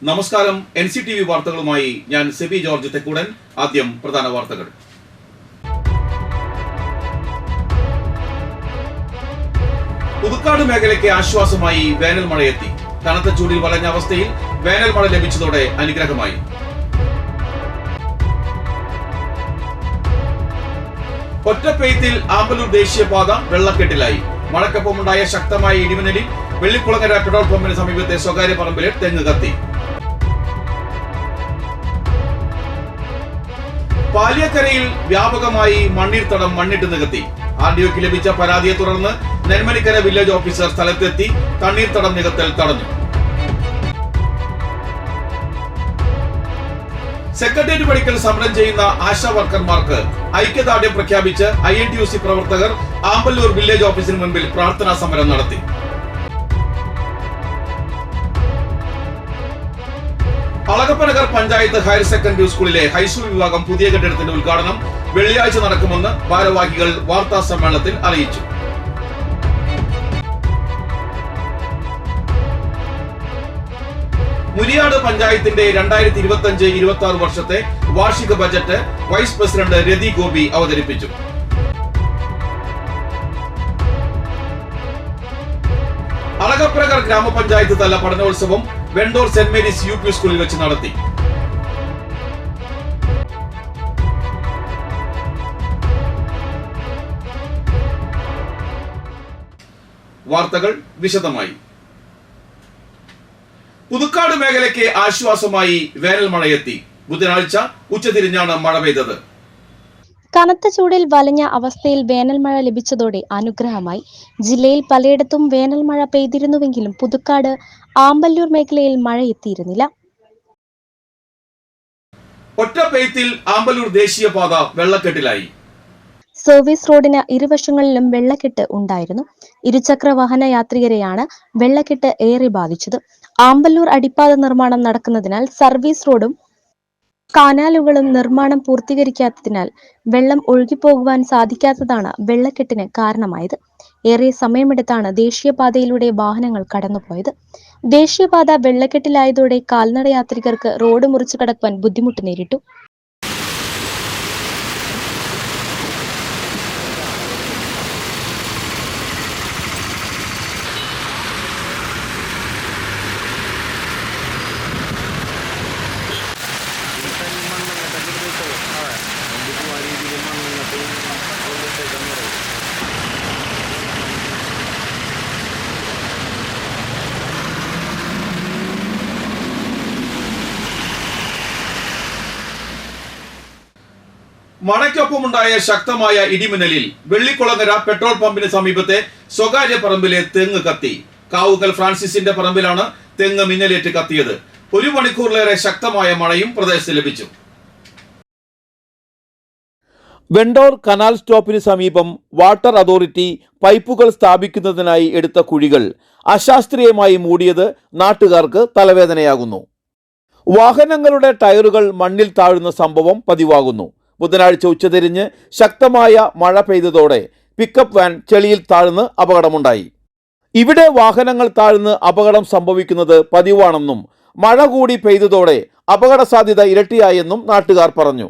നമസ്കാരം. NCTV വാർത്തകളുമായി ഞാൻ സെബി ജോർജ് തെക്കൂടൻ. ആദ്യം പ്രധാന വാർത്തകൾ. പുതുക്കാട് മേഖലയ്ക്ക് ആശ്വാസമായി വേനൽ മഴയെത്തി. കനത്ത ചൂടിൽ വലഞ്ഞ അവസ്ഥയിൽ വേനൽ മഴ ലഭിച്ചതോടെ അനുഗ്രഹമായി. ഒറ്റപ്പെയ്ത്തിൽ ആമ്പലൂർ ദേശീയപാത വെള്ളക്കെട്ടിലായി. മഴക്കൊപ്പമുണ്ടായ ശക്തമായ ഇടിമിന്നലിൽ വെള്ളിക്കുളങ്ങര പെട്രോൾ പമ്പിന് സമീപത്തെ സ്വകാര്യ പറമ്പിലെ തെങ്ങ് കത്തി. പാലിയക്കരയിൽ വ്യാപകമായി മണ്ണീർത്തടം മണ്ണിട്ട് നികത്തി. RDOക്ക് ലഭിച്ച പരാതിയെ തുടർന്ന് നെന്മണിക്കര വില്ലേജ് ഓഫീസർ സ്ഥലത്തെത്തി തണ്ണീർത്തടം നികത്തൽ തടഞ്ഞു. സെക്രട്ടേറിയറ്റ് പടിക്കൽ സമരം ചെയ്യുന്ന ആശാ വർക്കർമാർക്ക് ഐക്യദാർഢ്യം പ്രഖ്യാപിച്ച് INTUC പ്രവർത്തകർ ആമ്പല്ലൂർ വില്ലേജ് ഓഫീസിന് മുൻപിൽ പ്രാർത്ഥനാ സമരം നടത്തി. അളഗപ്പനഗർ പഞ്ചായത്ത് ഹയർ സെക്കൻഡറി സ്കൂളിലെ ഹൈസ്കൂൾ വിഭാഗം പുതിയ കെട്ടിടത്തിന്റെ ഉദ്ഘാടനം വെള്ളിയാഴ്ച നടക്കുമെന്ന് ഭാരവാഹികൾ വാർത്താ സമ്മേളനത്തിൽ അറിയിച്ചു. മുരിയാട് പഞ്ചായത്തിന്റെ 2025-26 വർഷത്തെ വാർഷിക ബജറ്റ് വൈസ് പ്രസിഡന്റ് രതി ഗോപി അവതരിപ്പിച്ചു. അളഗപ്പനഗർ ഗ്രാമപഞ്ചായത്ത് തല പഠനോത്സവം വെണ്ടൂർ സെന്റ് മേരീസ് UP സ്കൂളിൽ വെച്ച് നടത്തി. വാർത്തകൾ വിശദമായി. പുതുക്കാട് മേഖലയ്ക്ക് ആശ്വാസമായി വേനൽ മഴയെത്തി. ബുധനാഴ്ച ഉച്ചതിരിഞ്ഞാണ് മഴ പെയ്തത്. കനത്ത ചൂടിൽ വലഞ്ഞ അവസ്ഥയിൽ വേനൽ മഴ ലഭിച്ചതോടെ അനുഗ്രഹമായി. ജില്ലയിൽ പലയിടത്തും വേനൽ മഴ പെയ്തിരുന്നുവെങ്കിലും പുതുക്കാട് ആമ്പല്ലൂർ മേഖലയിൽ മഴ എത്തിയിരുന്നില്ല. ഒറ്റപ്പെയ്ത്തിൽ ആമ്പല്ലൂർ ദേശീയപാത വെള്ളക്കെട്ടിലായി. സർവീസ് റോഡിന് ഇരുവശങ്ങളിലും വെള്ളക്കെട്ട് ഉണ്ടായിരുന്നു. ഇരുചക്ര വാഹന യാത്രികരെയാണ് വെള്ളക്കെട്ട് ഏറെ ബാധിച്ചത്. ആമ്പല്ലൂർ അടിപ്പാത നിർമ്മാണം നടക്കുന്നതിനാൽ സർവീസ് റോഡും കനാലുകളും നിർമ്മാണം പൂർത്തീകരിക്കാത്തതിനാൽ വെള്ളം ഒഴുകിപ്പോകുവാൻ സാധിക്കാത്തതാണ് വെള്ളക്കെട്ടിന് കാരണമായത്. ഏറെ സമയമെടുത്താണ് ദേശീയപാതയിലൂടെ വാഹനങ്ങൾ കടന്നുപോയത്. ദേശീയപാത വെള്ളക്കെട്ടിലായതോടെ കാൽനട യാത്രികർക്ക് റോഡ് മുറിച്ചു കടക്കുവാൻ ബുദ്ധിമുട്ട് നേരിട്ടു. മഴയ്ക്കൊപ്പമുണ്ടായ ശക്തമായ ഇടിമിന്നലിൽ വെള്ളിക്കുളങ്ങര പെട്രോൾ പമ്പിന് സമീപത്തെ സ്വകാര്യ പറമ്പിലെ തെങ്ങ് കത്തി. കാവുകൽ ഫ്രാൻസിസിന്റെ പറമ്പിലാണ് തെങ്ങ് മിന്നലേറ്റ് കത്തിയത്. 1 മണിക്കൂറിലേറെ ശക്തമായ മഴയും പ്രദേശത്ത് ലഭിച്ചു. വെണ്ടോർ കനാൽ സ്റ്റോപ്പിന് സമീപം വാട്ടർ അതോറിറ്റി പൈപ്പുകൾ സ്ഥാപിക്കുന്നതിനായി എടുത്ത കുഴികൾ അശാസ്ത്രീയമായി മൂടിയത് നാട്ടുകാർക്ക് തലവേദനയാകുന്നു. വാഹനങ്ങളുടെ ടയറുകൾ മണ്ണിൽ താഴുന്ന സംഭവം പതിവാകുന്നു. ബുധനാഴ്ച ഉച്ചതിരിഞ്ഞ് ശക്തമായ മഴ പെയ്തതോടെ പിക്കപ്പ് വാൻ ചെളിയിൽ താഴ്ന്ന് അപകടമുണ്ടായി. ഇവിടെ വാഹനങ്ങൾ താഴ്ന്ന് അപകടം സംഭവിക്കുന്നത് പതിവാണെന്നും മഴ കൂടി പെയ്തതോടെ അപകട സാധ്യത ഇരട്ടിയായെന്നും നാട്ടുകാർ പറഞ്ഞു.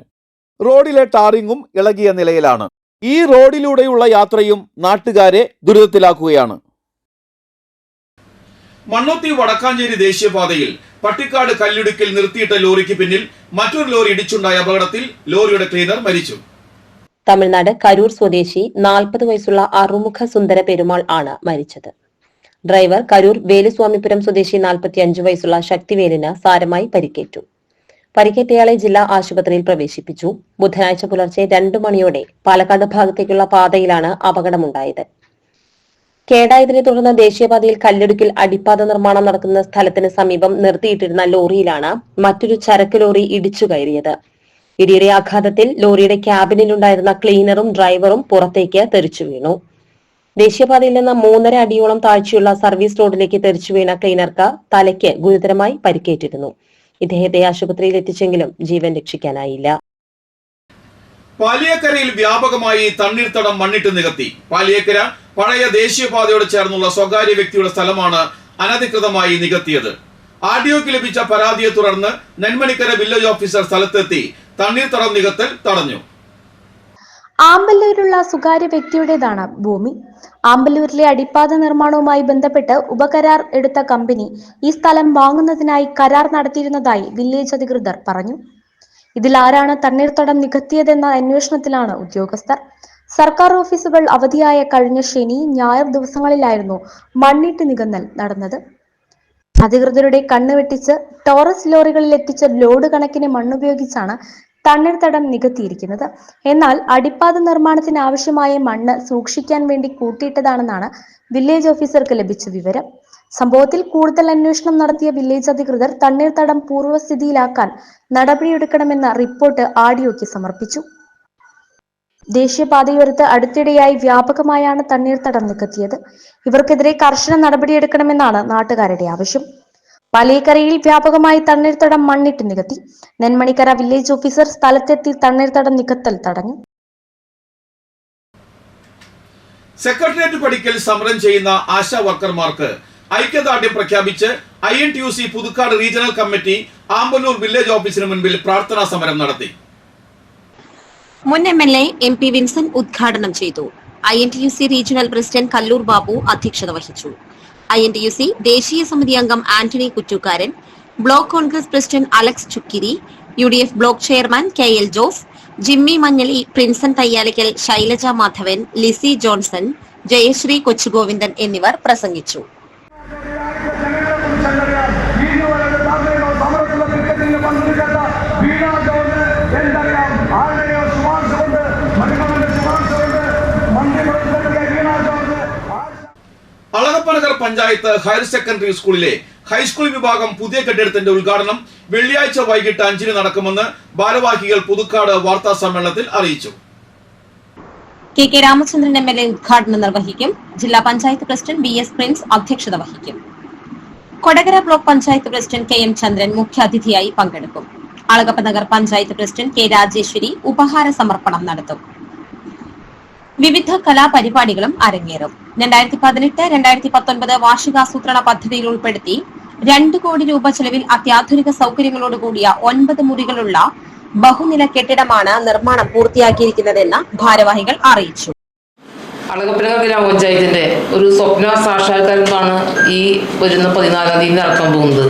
റോഡിലെ ടാറിങ്ങും ഇളകിയ നിലയിലാണ്. ഈ റോഡിലൂടെയുള്ള യാത്രയും നാട്ടുകാരെ ദുരിതത്തിലാക്കുകയാണ്. മണ്ണുത്തി വടക്കാഞ്ചേരി ദേശീയപാതയിൽ പട്ടിക്കാട് കല്ലിടുക്കിൽ നിർത്തിയിട്ട ലോറിക്ക് പിന്നിൽ മറ്റൊരു ലോറി ഇടിച്ചുണ്ടായ അപകടത്തിൽ ലോറിയുടെ ക്ലീനർ മരിച്ചു. തമിഴ്നാട് കരൂർ സ്വദേശി 40 വയസ്സുള്ള അറുമുഖ സുന്ദര പെരുമാൾ ആണ് മരിച്ചത്. ഡ്രൈവർ കരൂർ വേലുസ്വാമിപുരം സ്വദേശി 45 വയസ്സുള്ള ശക്തിവേലിന് സാരമായി പരിക്കേറ്റു. പരിക്കേറ്റയാളെ ജില്ലാ ആശുപത്രിയിൽ പ്രവേശിപ്പിച്ചു. ബുധനാഴ്ച പുലർച്ചെ 2 മണിയോടെ പാലക്കാട് ഭാഗത്തേക്കുള്ള പാതയിലാണ് അപകടമുണ്ടായത്. കേടായതിനെ തുടർന്ന് ദേശീയപാതയിൽ കല്ലിടുക്കിൽ അടിപ്പാത നിർമ്മാണം നടക്കുന്ന സ്ഥലത്തിന് സമീപം നിർത്തിയിട്ടിരുന്ന ലോറിയിലാണ് മറ്റൊരു ചരക്ക് ലോറി ഇടിച്ചു കയറിയത്. ഇടിയുടെ ആഘാതത്തിൽ ലോറിയുടെ ക്യാബിനിലുണ്ടായിരുന്ന ക്ലീനറും ഡ്രൈവറും പുറത്തേക്ക് തെറിച്ചു വീണു. ദേശീയപാതയിൽ നിന്ന് 3.5 അടിയോളം താഴ്ചയുള്ള സർവീസ് റോഡിലേക്ക് തെറിച്ചു വീണ ക്ലീനർക്ക് തലയ്ക്ക് ഗുരുതരമായി പരിക്കേറ്റിരുന്നു. ഇദ്ദേഹത്തെ ആശുപത്രിയിൽ എത്തിച്ചെങ്കിലും ജീവൻ രക്ഷിക്കാനായില്ല. പാലിയക്കരയിൽ വ്യാപകമായി തണ്ണീർത്തടം മണ്ണിട്ട് നികത്തി. പാലിയക്കര പഴയ ദേശീയപാതയോട് ചേർന്നുള്ള സ്വകാര്യ വ്യക്തിയുടെ സ്ഥലമാണ് അനധികൃതമായി നികത്തിയത്. ആർഡിഒക്ക് ലഭിച്ച പരാതിയെ തുടർന്ന് നെന്മണിക്കര വില്ലേജ് ഓഫീസർ സ്ഥലത്തെത്തി തണ്ണീർത്തടം നികത്തൽ തടഞ്ഞു. ആമ്പല്ലൂരിലുള്ള സ്വകാര്യ വ്യക്തിയുടേതാണ് ഭൂമി. ആമ്പല്ലൂരിലെ അടിപ്പാത നിർമ്മാണവുമായി ബന്ധപ്പെട്ട് ഉപകരാർ എടുത്ത കമ്പനി ഈ സ്ഥലം വാങ്ങുന്നതിനായി കരാർ നടത്തിയിരുന്നതായി വില്ലേജ് അധികൃതർ പറഞ്ഞു. ഇതിൽ ആരാണ് തണ്ണീർത്തടം നികത്തിയതെന്ന അന്വേഷണത്തിലാണ് ഉദ്യോഗസ്ഥർ. സർക്കാർ ഓഫീസുകൾ അവധിയായ കഴിഞ്ഞ ശനി, ഞായർ ദിവസങ്ങളിലായിരുന്നു മണ്ണിട്ട് നികന്നൽ നടന്നത്. അധികൃതരുടെ കണ്ണ് വെട്ടിച്ച് ടോറസ് ലോറികളിൽ എത്തിച്ച ലോഡ് കണക്കിന് മണ്ണുപയോഗിച്ചാണ് തണ്ണീർത്തടം നികത്തിയിരിക്കുന്നത്. എന്നാൽ അടിപ്പാത നിർമ്മാണത്തിന് ആവശ്യമായ മണ്ണ് സൂക്ഷിക്കാൻ വേണ്ടി കൂട്ടിയിട്ടതാണെന്നാണ് വില്ലേജ് ഓഫീസർക്ക് ലഭിച്ച വിവരം. സംഭവത്തിൽ കൂടുതൽ അന്വേഷണം നടത്തിയ വില്ലേജ് അധികൃതർ തണ്ണീർത്തടം പൂർവ്വസ്ഥിതിയിലാക്കാൻ നടപടിയെടുക്കണമെന്ന റിപ്പോർട്ട് ആർഡിഒക്ക് സമർപ്പിച്ചു. ദേശീയപാതയോരത്ത് അടുത്തിടെയായി വ്യാപകമായാണ് തണ്ണീർത്തടം നികത്തിയത്. ഇവർക്കെതിരെ കർശന നടപടിയെടുക്കണമെന്നാണ് നാട്ടുകാരുടെ ആവശ്യം. വലിയക്കരയിൽ വ്യാപകമായി തണ്ണീർത്തടം മണ്ണിട്ട് നികത്തി. നെന്മണിക്കര വില്ലേജ് ഓഫീസർ സ്ഥലത്തെത്തി തണ്ണീർത്തടം നികത്തൽ തടഞ്ഞു. സെക്രട്ടേറിയറ്റ് പടിക്കൽ സമരം ചെയ്യുന്ന ആശാ വർക്കർമാർക്ക് ഐക്യദാർഢ്യം പ്രഖ്യാപിച്ച് INTUC Puthukkad regional committee Amballoor village ഓഫീസിന് മുൻപിൽ പ്രാർത്ഥനാ സമരം നടത്തി. മുൻ MLA MP വിൻസെന്റ് ഉദ്ഘാടനം ചെയ്തു. INTUC regional president Kallur Babu അധ്യക്ഷത വഹിച്ചു. INTUC ദേശീയ സമിതി അംഗം Antony Kuttukaran, block Congress president Alex Chukkiri, UDF block chairman KL Jose, Jimmy Manjali, Prinson Thayyalakkal, Shailaja Madhavan, Lissy Johnson, Jayashree Kochugovindan എന്നിവർ പ്രസംഗിച്ചു. അളഗപ്പനഗർ പഞ്ചായത്ത് ഹയർ സെക്കൻഡറി സ്കൂളിലെ ഹൈസ്കൂൾ വിഭാഗം പുതിയ കെട്ടിടത്തിന്റെ ഉദ്ഘാടനം വെള്ളിയാഴ്ച വൈകിട്ട് 5-ന് നടക്കുമെന്ന് ഭാരവാഹികൾ പുതുക്കാട് വാർത്താ സമ്മേളനത്തിൽ അറിയിച്ചു. KK രാമചന്ദ്രൻ MLA ഉദ്ഘാടനം നിർവഹിക്കും. ജില്ലാ പഞ്ചായത്ത് പ്രസിഡന്റ് BS പ്രിൻസ് അധ്യക്ഷത വഹിക്കും. Kodakara block panchayat president KM ചന്ദ്രൻ മുഖ്യാതിഥിയായി പങ്കെടുക്കും. അളഗപ്പനഗർ പഞ്ചായത്ത് പ്രസിഡന്റ് K രാജേശ്വരി ഉപഹാര സമർപ്പണം നടത്തും. വിവിധ കലാപരിപാടികളും അരങ്ങേറും. 2018-2019 വാർഷികാസൂത്രണ പദ്ധതിയിൽ ഉൾപ്പെടുത്തി 2 കോടി രൂപ ചെലവിൽ അത്യാധുനിക സൗകര്യങ്ങളോടുകൂടിയ 9 മുറികളുള്ള ബഹുനില കെട്ടിടമാണ് നിർമ്മാണം പൂർത്തിയാക്കിയിരിക്കുന്നതെന്ന് ഭാരവാഹികൾ അറിയിച്ചു. അളഗപ്പനഗർ ഗ്രാമപഞ്ചായത്തിന്റെ ഒരു സ്വപ്ന സാക്ഷാത്കാരമാണ് ഈ വരുന്ന 14-ാം തീയതി നടക്കാൻ പോകുന്നത്.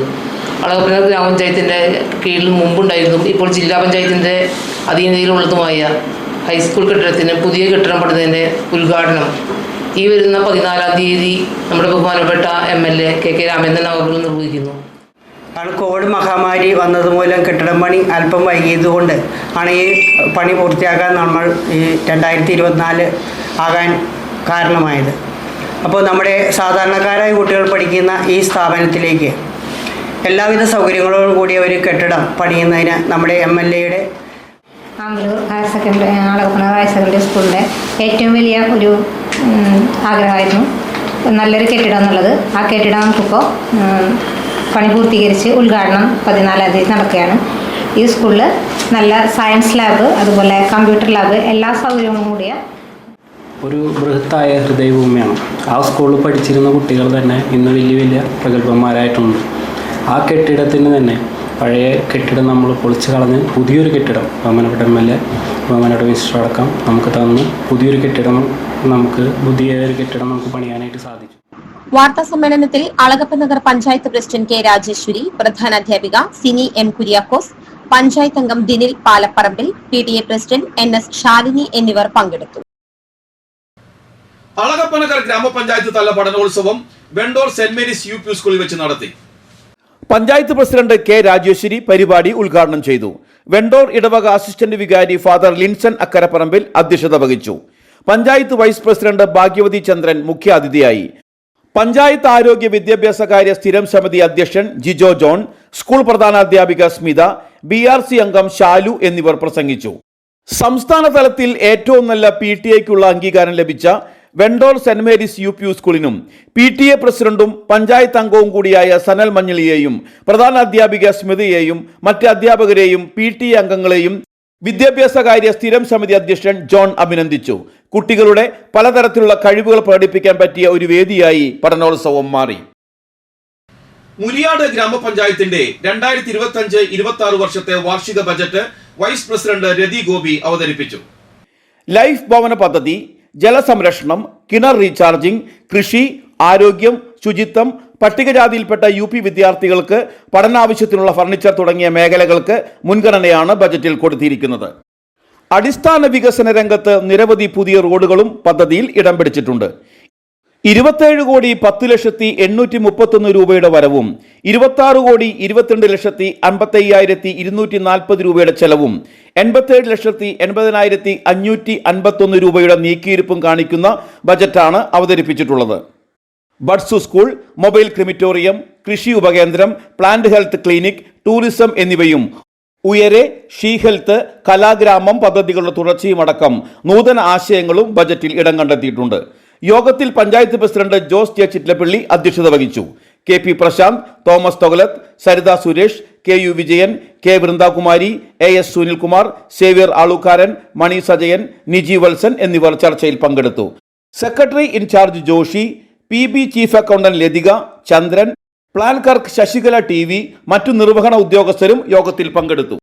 അളഗപ്പനഗർ ഗ്രാമപഞ്ചായത്തിന്റെ കീഴിൽ മുമ്പുണ്ടായിരുന്നു, ഇപ്പോൾ ജില്ലാ പഞ്ചായത്തിന്റെ അധീനതയിലുള്ളതുമായ ഹൈസ്കൂൾ കെട്ടിടത്തിന് പുതിയ കെട്ടിടം പണിതതിൻ്റെ ഉദ്ഘാടനം ഈ വരുന്ന 14-ാം തീയതി നമ്മുടെ ബഹുമാനപ്പെട്ട MLA KK രാമചന്ദ്രൻ അവർ നിർവഹിക്കുന്നു. കോവിഡ് മഹാമാരി വന്നതുമൂലം കെട്ടിടം പണി അല്പം വൈകിയതുകൊണ്ട് ആണ് ഈ പണി പൂർത്തിയാക്കാൻ നമ്മൾ ഈ 2024 ആകാൻ കാരണമായത്. അപ്പോൾ നമ്മുടെ സാധാരണക്കാരായ കുട്ടികൾ പഠിക്കുന്ന ഈ സ്ഥാപനത്തിലേക്ക് എല്ലാവിധ സൗകര്യങ്ങളോടും കൂടിയ ഒരു കെട്ടിടം പണിയുന്നതിന് നമ്മുടെ MLAയുടെ Amballur higher secondary Alagappanagar higher secondary സ്കൂളിൻ്റെ ഏറ്റവും വലിയ ഒരു ആഗ്രഹമായിരുന്നു നല്ലൊരു കെട്ടിടം എന്നുള്ളത്. ആ കെട്ടിടം നമുക്കിപ്പോൾ പണി പൂർത്തീകരിച്ച് ഉദ്ഘാടനം 14-ാം തീയതി നടക്കുകയാണ്. ഈ സ്കൂളിൽ നല്ല സയൻസ് ലാബ്, അതുപോലെ കമ്പ്യൂട്ടർ ലാബ്, എല്ലാ സൗകര്യങ്ങളും കൂടിയ ഒരു ബൃഹത്തായ ഹൃദയഭൂമിയാണ്. ആ സ്കൂളിൽ പഠിച്ചിരുന്ന കുട്ടികൾ തന്നെ ഇന്ന് വലിയ വലിയ പ്രഗത്ഭന്മാരായിട്ടുണ്ട്. ആ കെട്ടിടത്തിന് തന്നെ പഴയ കെട്ടിടം നമ്മൾ പൊളിച്ചു കളഞ്ഞ് പുതിയൊരു കെട്ടിടം ബഹുമാനപ്പെട്ട MLA ബഹുമാനപ്പെട്ട മിനിസ്റ്റർ അടക്കം നമുക്ക് തന്ന് പുതിയൊരു കെട്ടിടം നമുക്ക് പണിയാനായിട്ട് സാധിച്ചു. വാർത്താ സമ്മേളനത്തിൽ അളഗപ്പനഗർ പഞ്ചായത്ത് പ്രസിഡന്റ് K രാജേശ്വരി, പ്രധാനാധ്യാപിക സിനി M കുര്യാക്കോസ്, പഞ്ചായത്ത് അംഗം Dinil Palaparambil, PTA president NS Shalini എന്നിവർ പങ്കെടുത്തു. അളഗപ്പനഗർ ഗ്രാമപഞ്ചായത്ത് തല പഠനോത്സവം വെണ്ടോർ സെന്റ് മേരീസ് UP സ്കൂളിൽ വെച്ച് നടത്തി. പഞ്ചായത്ത് പ്രസിഡന്റ് K രാജേശ്വരി പരിപാടി ഉദ്ഘാടനം ചെയ്തു. വെണ്ടോർ ഇടവക അസിസ്റ്റന്റ് വികാരി ഫാദർ ലിൻസൺ അക്കരപ്പറമ്പിൽ അധ്യക്ഷത വഹിച്ചു. പഞ്ചായത്ത് വൈസ് പ്രസിഡന്റ് ഭാഗ്യവതി ചന്ദ്രൻ മുഖ്യാതിഥിയായി. പഞ്ചായത്ത് ആരോഗ്യ വിദ്യാഭ്യാസകാര്യ സ്ഥിരം സമിതി അധ്യക്ഷൻ ജിജോ ജോൺ, സ്കൂൾ പ്രധാനാധ്യാപിക സ്മിത, BRC അംഗം ഷാലു എന്നിവർ പ്രസംഗിച്ചു. സംസ്ഥാന തലത്തിൽ ഏറ്റവും നല്ല PTA-ക്കുള്ള അംഗീകാരം ലഭിച്ച Vendore Saint Mary's UP സ്കൂളിനും PTA പ്രസിഡന്റും പഞ്ചായത്ത് അംഗവും കൂടിയായ സനൽ മഞ്ഞളിയെയും പ്രധാനാധ്യാപിക സ്മിതയെയും മറ്റ് അധ്യാപകരെയും PTA അംഗങ്ങളെയും വിദ്യാഭ്യാസകാര്യ സ്ഥിരം സമിതി അധ്യക്ഷൻ ജോൺ അഭിനന്ദിച്ചു. കുട്ടികളുടെ പലതരത്തിലുള്ള കഴിവുകൾ പ്രകടിപ്പിക്കാൻ പറ്റിയ ഒരു വേദിയായി പഠനോത്സവം മാറി. മുരിയാട് ഗ്രാമപഞ്ചായത്തിന്റെ 2025-26 വർഷത്തെ വാർഷിക ബജറ്റ് വൈസ് പ്രസിഡന്റ് രതി ഗോപി അവതരിപ്പിച്ചു. ലൈഫ് ഭവന പദ്ധതി, ജലസംരക്ഷണം, കിണർ റീചാർജിംഗ്, കൃഷി, ആരോഗ്യം, ശുചിത്വം, പട്ടികജാതിയിൽപ്പെട്ട UP വിദ്യാർത്ഥികൾക്ക് പഠനാവശ്യത്തിനുള്ള ഫർണിച്ചർ തുടങ്ങിയ മേഖലകൾക്ക് മുൻഗണനയാണ് ബജറ്റിൽ കൊടുത്തിരിക്കുന്നത്. അടിസ്ഥാന വികസന രംഗത്ത് നിരവധി പുതിയ റോഡുകളും പദ്ധതിയിൽ ഇടം പിടിച്ചിട്ടുണ്ട്. 27,10,831 രൂപയുടെ വരവും 26,22,55,240 രൂപയുടെ ചെലവും 87,80,551 രൂപയുടെ നീക്കിയിരിപ്പും കാണിക്കുന്ന ബജറ്റാണ് അവതരിപ്പിച്ചിട്ടുള്ളത്. ബഡ്സ് സ്കൂൾ, മൊബൈൽ ക്രിമിറ്റോറിയം, കൃഷി ഉപകേന്ദ്രം, പ്ലാന്റ് ഹെൽത്ത് ക്ലിനിക്, ടൂറിസം എന്നിവയും ഉയരെ, ഷീ ഹെൽത്ത്, കലാഗ്രാമം പദ്ധതികളുടെ തുടർച്ചയുമടക്കം നൂതന ആശയങ്ങളും ബജറ്റിൽ ഇടം കണ്ടെത്തിയിട്ടുണ്ട്. യോഗത്തിൽ പഞ്ചായത്ത് പ്രസിഡന്റ് ജോസ് ജെ ചിറ്റലപ്പള്ളി അധ്യക്ഷത വഹിച്ചു. KP Prashanth, Thomas Thogalath, Saritha Suresh, KU Vijayan, K Vrindakumari, AS Sunilkumar, Xavier Alukaran, Mani Sajayan, Niji Valsan എന്നിവർ ചർച്ചയിൽ പങ്കെടുത്തു. Secretary in charge Joshi, PB chief accountant Lathika, Chandran, plan clerk Sasikala TV, മറ്റു നിർവഹണ ഉദ്യോഗസ്ഥരും യോഗത്തിൽ പങ്കെടുത്തു.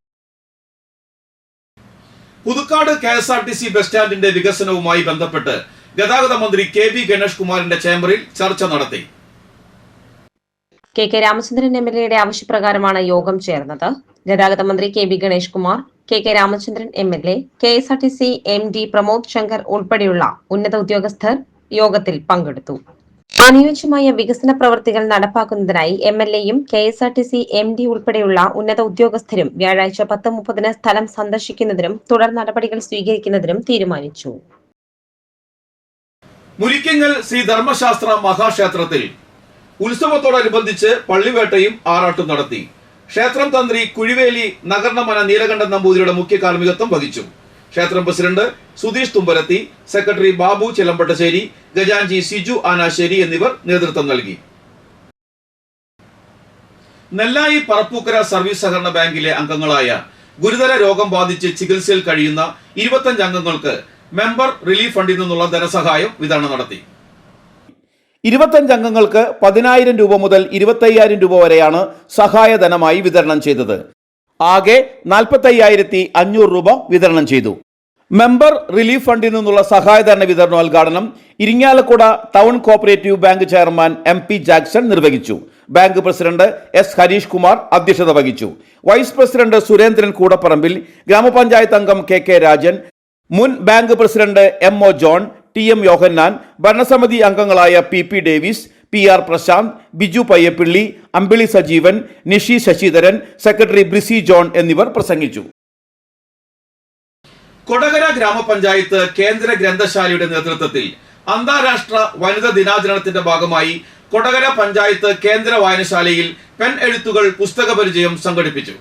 പുതുക്കാട് KSRTC ബസ് സ്റ്റാൻഡിന്റെ വികസനവുമായി ബന്ധപ്പെട്ട് ഗതാഗത മന്ത്രി KB ഗണേഷ് കുമാറിന്റെ ചേംബറിൽ ചർച്ച നടത്തി. KK രാമചന്ദ്രൻ MLA ആവശ്യപ്രകാരമാണ് യോഗം ചേർന്നത്. ഗതാഗത മന്ത്രി KB Ganesh Kumar, KK Ramachandran MLA, KSRTC MD Pramod Shankar ഉൾപ്പെടെയുള്ള ഉന്നത ഉദ്യോഗസ്ഥർ യോഗത്തിൽ പങ്കെടുത്തു. അനുയോജ്യമായ വികസന പ്രവർത്തികൾ നടപ്പാക്കുന്നതിനായി MLAയും KSRTC MD ഉൾപ്പെടെയുള്ള ഉന്നത ഉദ്യോഗസ്ഥരും വ്യാഴാഴ്ച 10:30 സ്ഥലം സന്ദർശിക്കുന്നതിനും തുടർ നടപടികൾ സ്വീകരിക്കുന്നതിനും തീരുമാനിച്ചു. മുരിക്കിങ്ങൽ ശ്രീ ധർമ്മശാസ്ത്ര മഹാക്ഷേത്രത്തിൽ ഉത്സവത്തോടനുബന്ധിച്ച് പള്ളിവേട്ടയും ആറാട്ടും നടത്തി. ക്ഷേത്രം തന്ത്രി കുഴിവേലി നഗർണമന നീലകണ്ഠൻ നമ്പൂതിരിയുടെ മുഖ്യ കാർമ്മികത്വം വഹിച്ചു. ക്ഷേത്രം പ്രസിഡന്റ് സുധീഷ് തുമ്പരത്തി, സെക്രട്ടറി ബാബു ചെലമ്പട്ടശ്ശേരി, ഗജാൻജി സിജു ആനാശ്ശേരി എന്നിവർ നേതൃത്വം നൽകി. നെല്ലായി പറപ്പൂക്കര സർവീസ് സഹകരണ ബാങ്കിലെ അംഗങ്ങളായ ഗുരുതര രോഗം ബാധിച്ച് ചികിത്സയിൽ കഴിയുന്ന 25 അംഗങ്ങൾക്ക് മെമ്പർ റിലീഫ് ഫണ്ടിൽ നിന്നുള്ള ധനസഹായം വിതരണം നടത്തി. 25 അംഗങ്ങൾക്ക് 10,000 രൂപ മുതൽ 25,000 രൂപ വരെയാണ് സഹായധനമായി വിതരണം ചെയ്തത്. ആകെ 45,500 രൂപ വിതരണം ചെയ്തു. മെമ്പർ റിലീഫ് ഫണ്ടിൽ നിന്നുള്ള സഹായധന വിതരണോദ്ഘാടനം Irinjalakuda town cooperative bank chairman MP Jackson നിർവഹിച്ചു. Bank president S Harish Kumar അധ്യക്ഷത വഹിച്ചു. വൈസ് പ്രസിഡന്റ് സുരേന്ദ്രൻ കൂടപ്പറമ്പിൽ, ഗ്രാമപഞ്ചായത്ത് അംഗം KK രാജൻ, മുൻ bank president MO John, TM Yohannan, ഭരണസമിതി അംഗങ്ങളായ PP Davis, PR Prashanth, Biju Payyappilly, Ambili Sajeevan, Nishi Sasidharan, secretary Brisy John എന്നിവർ പ്രസംഗിച്ചു. കൊടകര ഗ്രാമപഞ്ചായത്ത് കേന്ദ്ര ഗ്രന്ഥശാലയുടെ നേതൃത്വത്തിൽ അന്താരാഷ്ട്ര വനിതാ ദിനാചരണത്തിന്റെ ഭാഗമായി കൊടകര പഞ്ചായത്ത് കേന്ദ്ര വായനശാലയിൽ പെൻ എഴുത്തുകൾ പുസ്തക പരിചയം സംഘടിപ്പിച്ചു.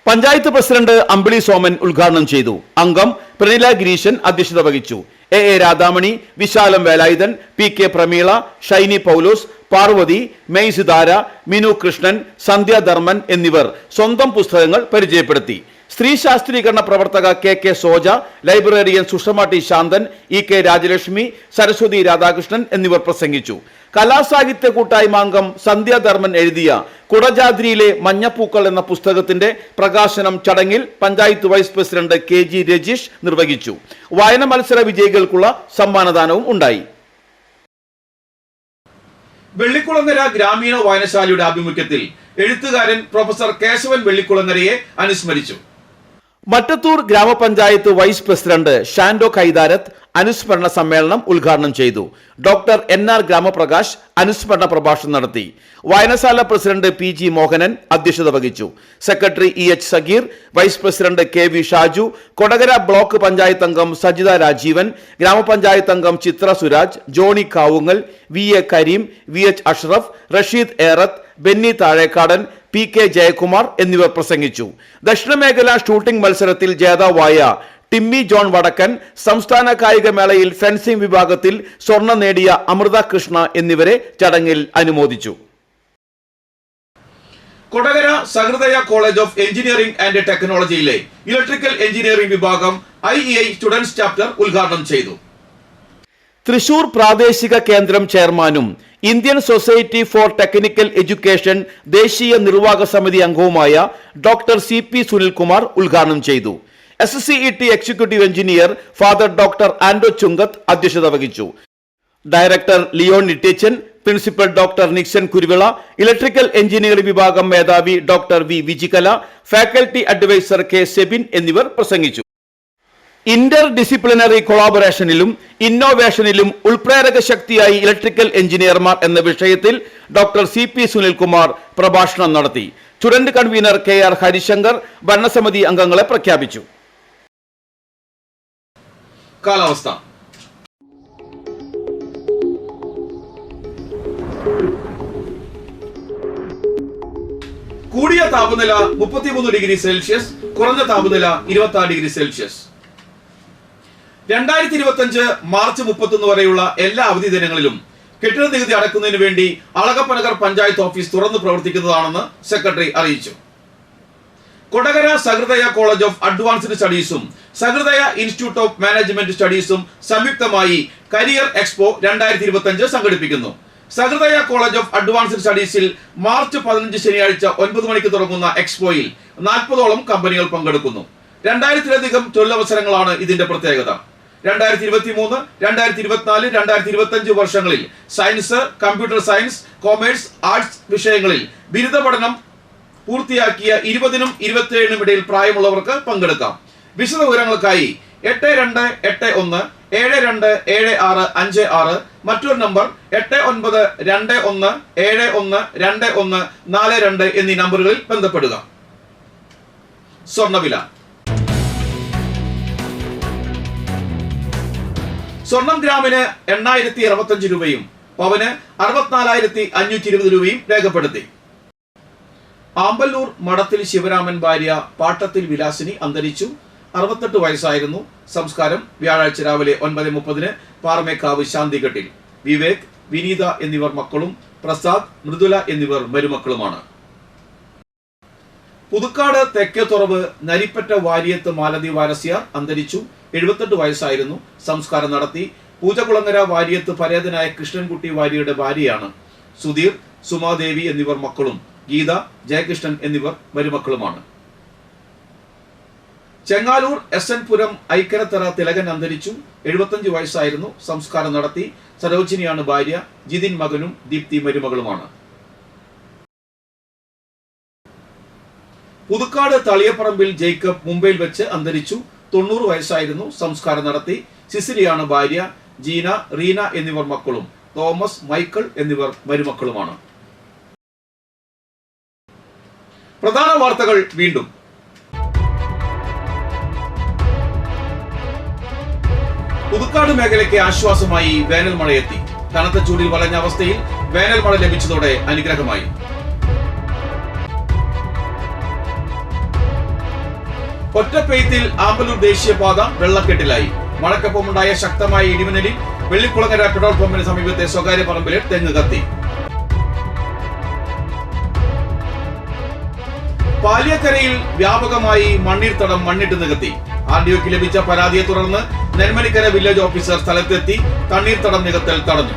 പഞ്ചായത്ത് പ്രസിഡന്റ് അമ്പിളി സോമൻ ഉദ്ഘാടനം ചെയ്തു. അംഗം പ്രനില ഗിരീശൻ അധ്യക്ഷത വഹിച്ചു. AA രാധാമണി, വിശാലം വേലായുധൻ, PK പ്രമീള, ഷൈനി പൗലോസ്, പാർവതി, മെയ്സിതാര, മിനു കൃഷ്ണൻ, സന്ധ്യ ധർമ്മൻ എന്നിവർ സ്വന്തം പുസ്തകങ്ങൾ പരിചയപ്പെടുത്തി. സ്ത്രീ ശാസ്ത്രീകരണ പ്രവർത്തക KK Soja, librarian Sushma T ശാന്തൻ, EK രാജലക്ഷ്മി, സരസ്വതി രാധാകൃഷ്ണൻ എന്നിവർ പ്രസംഗിച്ചു. കലാസാഹിത്യ കൂട്ടായ്മ അംഗം സന്ധ്യ ധർമ്മൻ എഴുതിയ കുടജാദ്രിയിലെ മഞ്ഞപ്പൂക്കൾ എന്ന പുസ്തകത്തിന്റെ പ്രകാശനം ചടങ്ങിൽ panchayat vice president KG Rajeesh നിർവഹിച്ചു. വായന മത്സര വിജയികൾക്കുള്ള സമ്മാനദാനവും ഉണ്ടായി. വെള്ളിക്കുളങ്ങര ഗ്രാമീണ വായനശാലയുടെ ആഭിമുഖ്യത്തിൽ എഴുത്തുകാരൻ പ്രൊഫസർ കേശവൻ വെള്ളിക്കുളങ്ങരയെ അനുസ്മരിച്ചു. മറ്റത്തൂർ ഗ്രാമപഞ്ചായത്ത് വൈസ് പ്രസിഡന്റ് ഷാൻഡോ കൈതാരത്ത് അനുസ്മരണ സമ്മേളനം ഉദ്ഘാടനം ചെയ്തു. ഡോക്ടർ NR ഗ്രാമപ്രകാശ് അനുസ്മരണ പ്രഭാഷണം നടത്തി. വായനശാല പ്രസിഡന്റ് PG മോഹനൻ അധ്യക്ഷത വഹിച്ചു. Secretary EH Sageer, vice president KV Shaju, Kodakara block panchayat അംഗം സജിത രാജീവൻ, ഗ്രാമപഞ്ചായത്ത് അംഗം Chithra Suraj, Johny Kavungal, VA Kareem, VH Ashraf, Rasheed Erath, Benny Thazhekadan, PK Jayakumar എന്നിവർ പ്രസംഗിച്ചു. ദക്ഷിണമേഖല ഷൂട്ടിംഗ് മത്സരത്തിൽ ജേതാവായ ടിമ്മി ജോൺ വടക്കൻ, സംസ്ഥാന കായികമേളയിൽ ഫെൻസിംഗ് വിഭാഗത്തിൽ സ്വർണം നേടിയ അമൃത കൃഷ്ണ എന്നിവരെ ചടങ്ങിൽ അനുമോദിച്ചു. Kodakara Sahrudaya college of engineering and ടെക്നോളജിയിലെ ഇലക്ട്രിക്കൽ എഞ്ചിനീയറിംഗ് വിഭാഗം IEI സ്റ്റുഡൻസ് ചാപ്റ്റർ ഉദ്ഘാടനം ചെയ്തു. തൃശൂർ പ്രാദേശിക കേന്ദ്രം ചെയർമാനും Indian society for technical education ദേശീയ നിർവാഹക സമിതി അംഗവുമായ ഡോക്ടർ CP സുനിൽകുമാർ ഉദ്ഘാടനം ചെയ്തു. SCET executive engineer father doctor Ando Chunkath അധ്യക്ഷത വഹിച്ചു. Director Leon Nittechan, principal doctor Nixon Kuruvila, electrical engineering വിഭാഗം മേധാവി doctor V Vijikala, faculty advisor K Sebin എന്നിവർ പ്രസംഗിച്ചു. ഇന്റർ ഡിസിപ്ലിനറി കൊളാബറേഷനിലും ഇന്നോവേഷനിലും ഉൾപ്രേരക ശക്തിയായി ഇലക്ട്രിക്കൽ എഞ്ചിനീയർമാർ എന്ന വിഷയത്തിൽ ഡോക്ടർ CP സുനിൽകുമാർ പ്രഭാഷണം നടത്തി. സ്റ്റുഡന്റ് കൺവീനർ KR ഹരിശങ്കർ ഭരണസമിതി അംഗങ്ങളെ പ്രഖ്യാപിച്ചു. കാലാവസ്ഥ. കൂടിയ താപനില 33 ഡിഗ്രി സെൽഷ്യസ്, കുറഞ്ഞ താപനില 26 ഡിഗ്രി സെൽഷ്യസ്. 2025 മാർച്ച് 31 വരെയുള്ള എല്ലാ അവധി ദിനങ്ങളിലും കെട്ടിട നികുതി അടക്കുന്നതിന് വേണ്ടി അളഗപ്പനഗർ പഞ്ചായത്ത് ഓഫീസ് തുറന്നു പ്രവർത്തിക്കുന്നതാണെന്ന് സെക്രട്ടറി അറിയിച്ചു. Kodakara Sahrudaya college of advanced സ്റ്റഡീസും സഹൃദയ ഇൻസ്റ്റിറ്റ്യൂട്ട് ഓഫ് മാനേജ്മെന്റ് സ്റ്റഡീസും സംയുക്തമായി കരിയർ എക്സ്പോ 2025 സംഘടിപ്പിക്കുന്നു. സഹൃദയ കോളേജ് ഓഫ് അഡ്വാൻസ്ഡ് സ്റ്റഡീസിൽ മാർച്ച് 15 ശനിയാഴ്ച 9 മണിക്ക് തുടങ്ങുന്ന എക്സ്പോയിൽ 40ഓളം കമ്പനികൾ പങ്കെടുക്കുന്നു. 2000-ലധികം തൊഴിലവസരങ്ങളാണ് ഇതിന്റെ പ്രത്യേകത. 2023, 2024, 2025 വർഷങ്ങളിൽ science, computer science, commerce, arts വിഷയങ്ങളിൽ ബിരുദ പഠനം പൂർത്തിയാക്കിയ 20നും 27നും ഇടയിൽ പ്രായമുള്ളവർക്ക് പങ്കെടുക്കാം. വിശദ വിവരങ്ങൾക്കായി 8281727656, മറ്റൊരു നമ്പർ 8921712142 എന്നീ നമ്പറുകളിൽ ബന്ധപ്പെടുക. സ്വർണ്ണവില. സ്വർണം ഗ്രാമിന് 8065 രൂപയും പവന് 64,520 രൂപയും രേഖപ്പെടുത്തി. ആമ്പല്ലൂർ മഠത്തിൽ ശിവരാമൻ ഭാര്യ പാട്ടത്തിൽ വിലാസിനി അന്തരിച്ചു. 68 വയസ്സായിരുന്നു. സംസ്കാരം വ്യാഴാഴ്ച രാവിലെ 9:30 പാറമേക്കാവ് ശാന്തിഘട്ടിൽ. വിവേക്, വിനീത എന്നിവർ മക്കളും പ്രസാദ്, മൃദുല എന്നിവർ മരുമക്കളുമാണ്. പുതുക്കാട് തെക്കേത്തുറവ് നരിപ്പറ്റ വാര്യത്ത് മാലതി വാരസ്യാർ അന്തരിച്ചു. 78 വയസ്സായിരുന്നു. സംസ്കാരം നടത്തി. പൂജകുളങ്ങര വാര്യത്ത് പരേതനായ കൃഷ്ണൻകുട്ടി വാര്യയുടെ ഭാര്യയാണ്. സുധീർ, സുമാദേവി എന്നിവർ മക്കളും ഗീത, ജയകൃഷ്ണൻ എന്നിവർ മരുമക്കളുമാണ്. ചെങ്ങാലൂർ SN പുരം ഐക്കരത്തറ തിലകൻ അന്തരിച്ചു. 75 വയസ്സായിരുന്നു. സംസ്കാരം നടത്തി. സരോജിനിയാണ് ഭാര്യ. ജിതിൻ മകനും ദീപ്തി മരുമകളുമാണ്. പുതുക്കാട് തളിയപ്പറമ്പിൽ ജേക്കബ് മുംബൈയിൽ വെച്ച് അന്തരിച്ചു. 90 വയസ്സായിരുന്നു. സംസ്കാരം നടത്തി. സിസിലിയാണ് ഭാര്യ. ജീന, റീന എന്നിവർ മക്കളും തോമസ്, മൈക്കിൾ എന്നിവർ മരുമക്കളുമാണ്. പ്രധാന വാർത്തകൾ വീണ്ടും. പുതുക്കാട് മേഖലയ്ക്ക് ആശ്വാസമായി വേനൽ മഴയെത്തി. കനത്ത ചൂടിൽ വലഞ്ഞ അവസ്ഥയിൽ വേനൽ മഴ ലഭിച്ചതോടെ അനുഗ്രഹമായി. ഒറ്റപ്പെയ്ത്തിൽ ആമ്പലൂർ ദേശീയപാത വെള്ളക്കെട്ടിലായി. മഴക്കൊപ്പമുണ്ടായ ശക്തമായ ഇടിമിന്നലിൽ വെള്ളിക്കുളങ്ങര പെട്രോൾ പമ്പിന് സമീപത്തെ സ്വകാര്യ പറമ്പിലെ തെങ്ങ് കത്തി. പാലിയക്കരയിൽ വ്യാപകമായി മണ്ണീർത്തടം മണ്ണിട്ട് നികത്തി. RDOക്ക് ലഭിച്ച പരാതിയെ തുടർന്ന് നെന്മണിക്കര വില്ലേജ് ഓഫീസർ സ്ഥലത്തെത്തി തണ്ണീർത്തടം നികത്തൽ തടഞ്ഞു.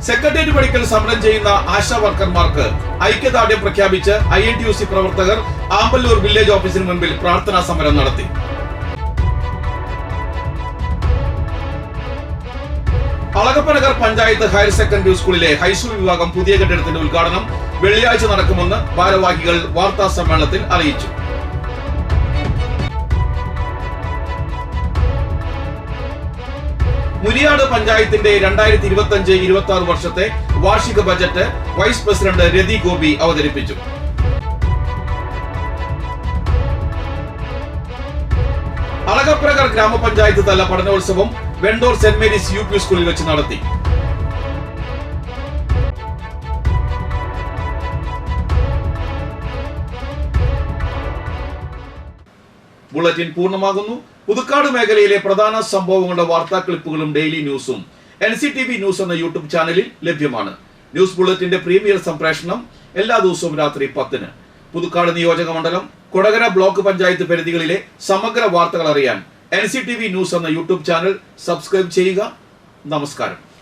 സെക്രട്ടേറിയറ്റ് പടിക്കൽ സമരം ചെയ്യുന്ന ആശാ വർക്കർമാർക്ക് ഐക്യദാർഢ്യം പ്രഖ്യാപിച്ച് INTUC പ്രവർത്തകർ ആമ്പല്ലൂർ വില്ലേജ് ഓഫീസിന് മുൻപിൽ പ്രാർത്ഥനാ സമരം നടത്തി. അളഗപ്പനഗർ പഞ്ചായത്ത് ഹയർ സെക്കൻഡറി സ്കൂളിലെ ഹൈസ്കൂൾ വിഭാഗം പുതിയ കെട്ടിടത്തിന്റെ ഉദ്ഘാടനം വെള്ളിയാഴ്ച നടക്കുമെന്ന് ഭാരവാഹികൾ വാർത്താ സമ്മേളനത്തിൽ അറിയിച്ചു. മുരിയാട് പഞ്ചായത്തിന്റെ 2025-26 വർഷത്തെ വാർഷിക ബജറ്റ് വൈസ് പ്രസിഡന്റ് രതി ഗോപി അവതരിപ്പിച്ചു. അളഗപ്പനഗർ ഗ്രാമപഞ്ചായത്ത് തല പഠനോത്സവം വെണ്ടൂർ സെന്റ് മേരീസ് UP സ്കൂളിൽ വെച്ച് നടത്തി. ബുള്ളറ്റിൻ പൂർണ്ണമാകുന്നു. പുതുക്കാട് മേഖലയിലെ പ്രധാന സംഭവങ്ങളുടെ വാർത്താ ക്ലിപ്പുകളും ഡെയിലി ന്യൂസും NCTV ന്യൂസ് എന്ന യൂട്യൂബ് ചാനലിൽ ലഭ്യമാണ്. ന്യൂസ് ബുള്ളറ്റിന്റെ പ്രീമിയർ സംപ്രേഷണം എല്ലാ ദിവസവും രാത്രി 10-ന്. പുതുക്കാട് നിയോജക മണ്ഡലം, കൊടകര ബ്ലോക്ക് പഞ്ചായത്ത് പരിധികളിലെ സമഗ്ര വാർത്തകൾ അറിയാൻ NCTV ന്യൂസ് എന്ന യൂട്യൂബ് ചാനൽ സബ്സ്ക്രൈബ് ചെയ്യുക. നമസ്കാരം.